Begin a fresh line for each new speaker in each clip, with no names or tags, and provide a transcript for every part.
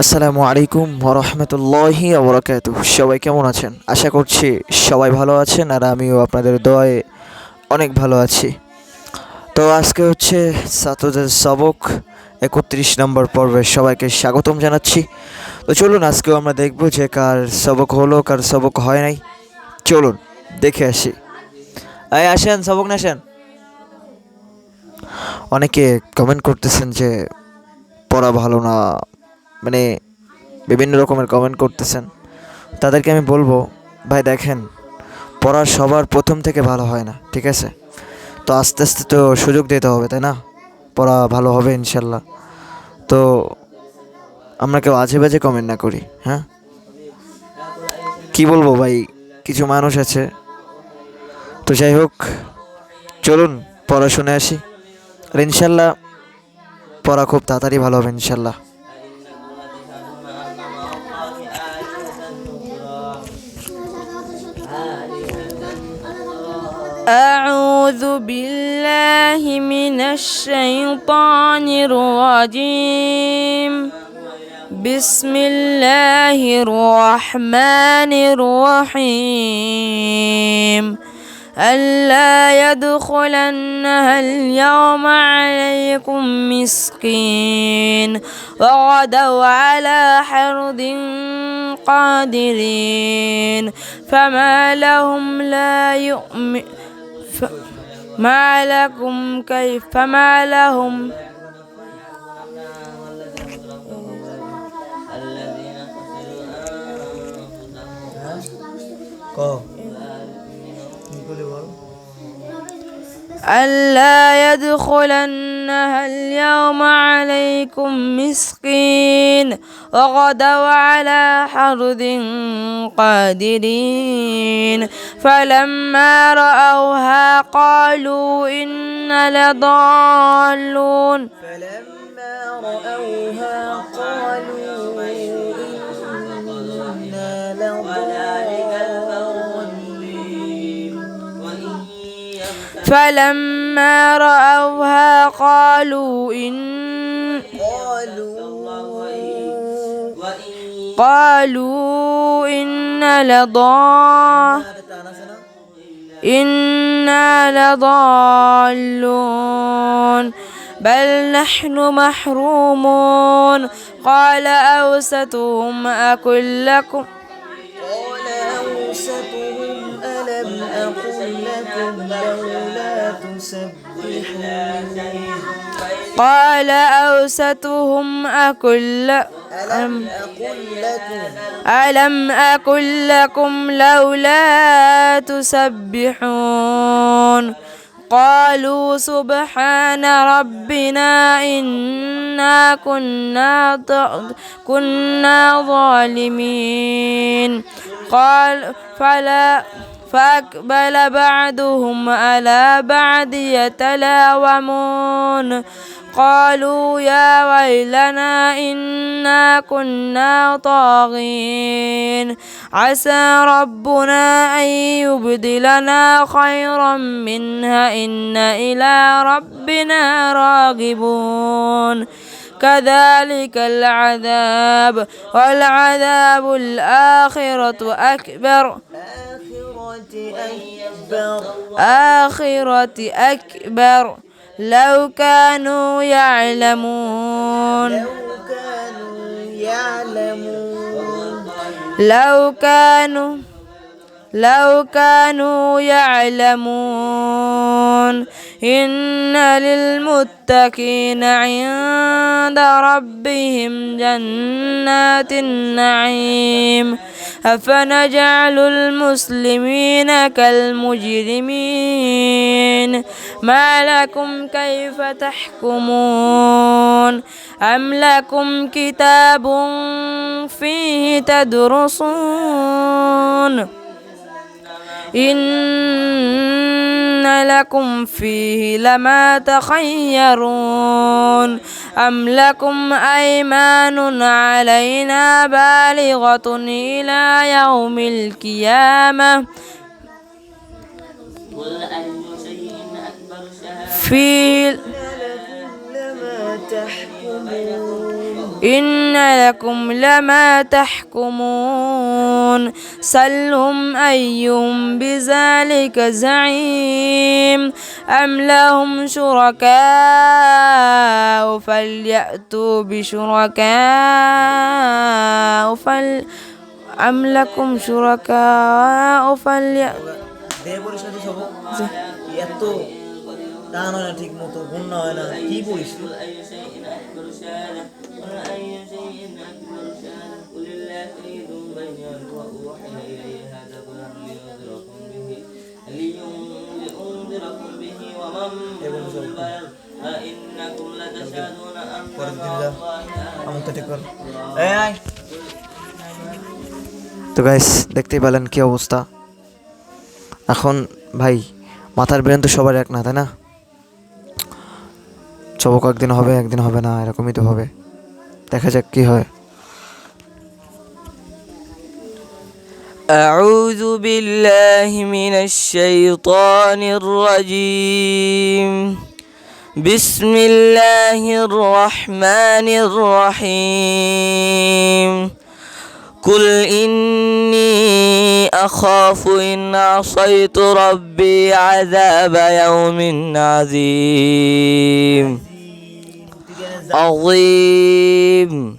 আসসালামু আলাইকুম ওরহমতুল্লাহি ওবরাকাতুহ। সবাই কেমন আছেন? আশা করছি সবাই ভালো আছেন, আর আমিও আপনাদের দোয়ায় অনেক ভালো আছি। তো আজকে হচ্ছে ছাত্রদের সবক 31 নম্বর পর্বে সবাইকে স্বাগতম জানাচ্ছি। তো চলুন আজকেও আমরা দেখব যে কার সবক হলো, কার সবক হয় নাই। চলুন দেখে আসি। আসেন, সবক নেন। অনেকে কমেন্ট করতেছেন যে পড়া ভালো না, মানে বিভিন্ন রকমের কমেন্ট করতেছেন। তাদেরকে আমি বলবো, ভাই দেখেন, পড়া সবার প্রথম থেকে ভালো হয় না, ঠিক আছে? তো আস্তে আস্তে তো সুযোগ দিতে হবে, তাই না? পড়া ভালো হবে ইনশাল্লাহ। তো আমরা কেউ আজে বাজে কমেন্ট না করি, হ্যাঁ? কি বলবো ভাই, কিছু মানুষ আছে। তো যাই হোক, চলুন পড়াশুনে আসি, আর ইনশাল্লাহ পড়া খুব তাড়াতাড়ি ভালো হবে ইনশাল্লাহ।
أعوذ بالله من الشيطان الرجيم. بسم الله الرحمن الرحيم. ألا يدخلنها اليوم عليكم مسكين وغدوا على حرد قادرين فما لهم لا يؤمن ما لكم كيف فما لهم ألا يدخلنها اليوم عليكم مسكين وغدوا على حرد قادرين فلما رأوها قالوا إنا لضالون فلما رأوها قالوا إنا لضالون بل نحن محرومون قال أوسطهم ألم أقل لكم لولا تسبحون قال أوسطهم ألم أقل لكم لولا تسبحون قالوا سبحان ربنا إنا كنا ظالمين فأقبل بعضهم على بعض يتلاومون قالوا يا ويلنا إنا كنا طاغين عسى ربنا أن يبدلنا خيرا منها إنا إلى ربنا راغبون كذلك العذاب والعذاب الآخرة أكبر لو كانوا يعلمون إن للمتقين عند ربهم جنات النعيم أفنجعل المسلمين كالمجرمين ما لكم كيف تحكمون أم لكم كتاب فيه تدرسون إن لكم فيه لما تخيرون أم لكم أيمان علينا بالغة إلى يوم القيامة فيه إن لكم لما تحكمون سلهم أيهم بذلك زعيم أم لهم شركاء فليأتوا بشركاء أم لكم شركاء فليأتوا
দেবরের সাথে সবক এত টান হয় না ঠিক মতো গুণ হয় না কি পড়িস তো গাইস দেখতেই পেলেন কি অবস্থা এখন ভাই মাথার ব্রেন তো সবার এক না তাই না সবক একদিন হবে একদিন হবে না এরকমই তো হবে দেখা যাক কি হয়
أعوذ بالله من الشيطان الرجيم بسم الله الرحمن الرحيم قل إني أخاف إن عصيت ربي عذاب يوم عظيم عظيم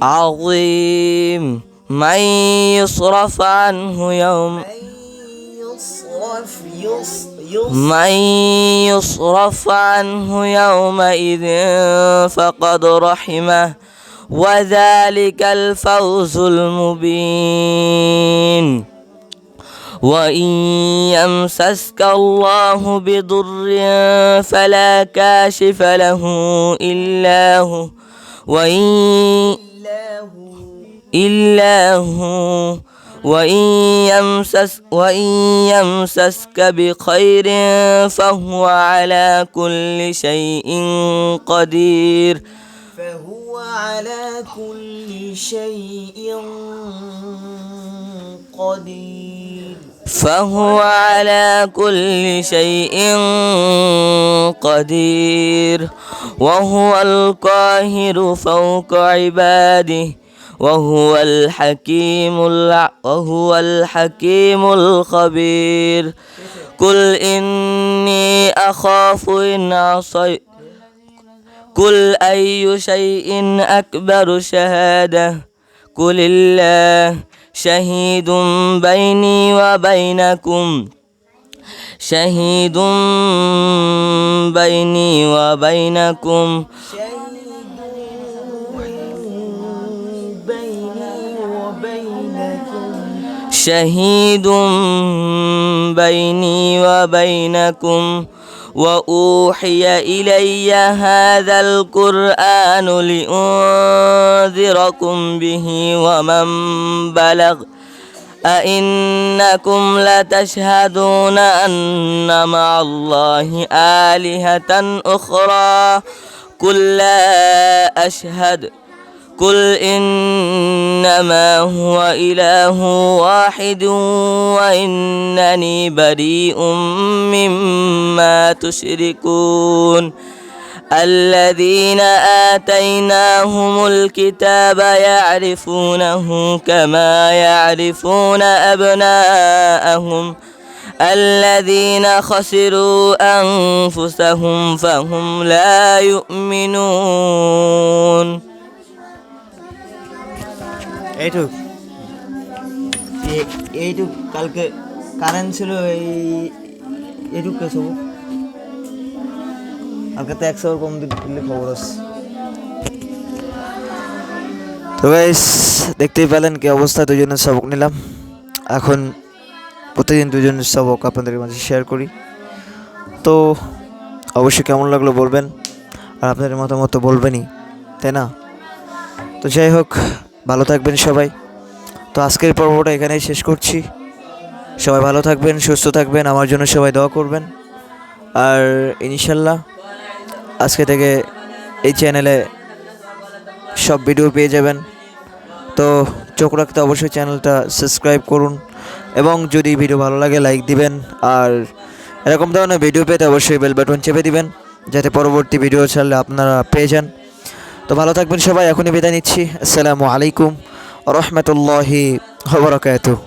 عظيم من يصرف عنه يوم من يصرف عنه يومئذ فقد رحمه وذلك الفوز المبين وإن يمسسك الله بضر فلا كاشف له إلا هو وإن يمسسك بخير فهو على كل شيء قدير فهو على كل شيء قدير وهو القاهر فوق عباده وهو الحكيم الخبير قل إني أخاف إن عصيت قل أي شيء أكبر شهادة قل الله شهيد بيني وبينكم شهيد بيني وبينكم وأوحي إلي هذا القرآن لأنذركم به ومن بلغ أئنكم لتشهدون أن مع الله آلهة أخرى قل لا أشهد قل إنما هو إله واحد وإنني بريء مما تشركون الذين آتيناهم الكتاب يعرفونه كما يعرفون أبناءهم الذين خسروا أنفسهم فهم لا يؤمنون
এইটুক কালকে কারেন্ট ছিল এইটুক কে সব কালকে তো 100 কম দিলে খবর আছে তো গাইস দেখতেই পেলেন কি অবস্থা দুজনের সবক নিলাম এখন প্রতিদিন দুজনের সবক আপনাদের মাঝে শেয়ার করি তো অবশ্যই কেমন লাগলো বলবেন আর আপনাদের মতামত বলবেনই তাই না তো যাই হোক ভালো থাকবেন সবাই তো আজকের পর্বটা এখানেই শেষ করছি সবাই ভালো থাকবেন সুস্থ থাকবেন আমার জন্য সবাই দোয়া করবেন আর ইনশাল্লাহ আজকে থেকে এই চ্যানেলে সব ভিডিও পেয়ে যাবেন তো চোখ রাখতে অবশ্যই চ্যানেলটা সাবস্ক্রাইব করুন এবং যদি ভিডিও ভালো লাগে লাইক দিবেন আর এরকম ধরনের ভিডিও পেতে অবশ্যই বেল বাটন চেপে দিবেন যাতে পরবর্তী ভিডিও ছাড়লে আপনারা পেয়ে যান। তো ভালো থাকবেন সবাই, এখনই বিদায় নিচ্ছি। আসসালামু আলাইকুম ওয়া রাহমাতুল্লাহি ওয়া বারাকাতুহু।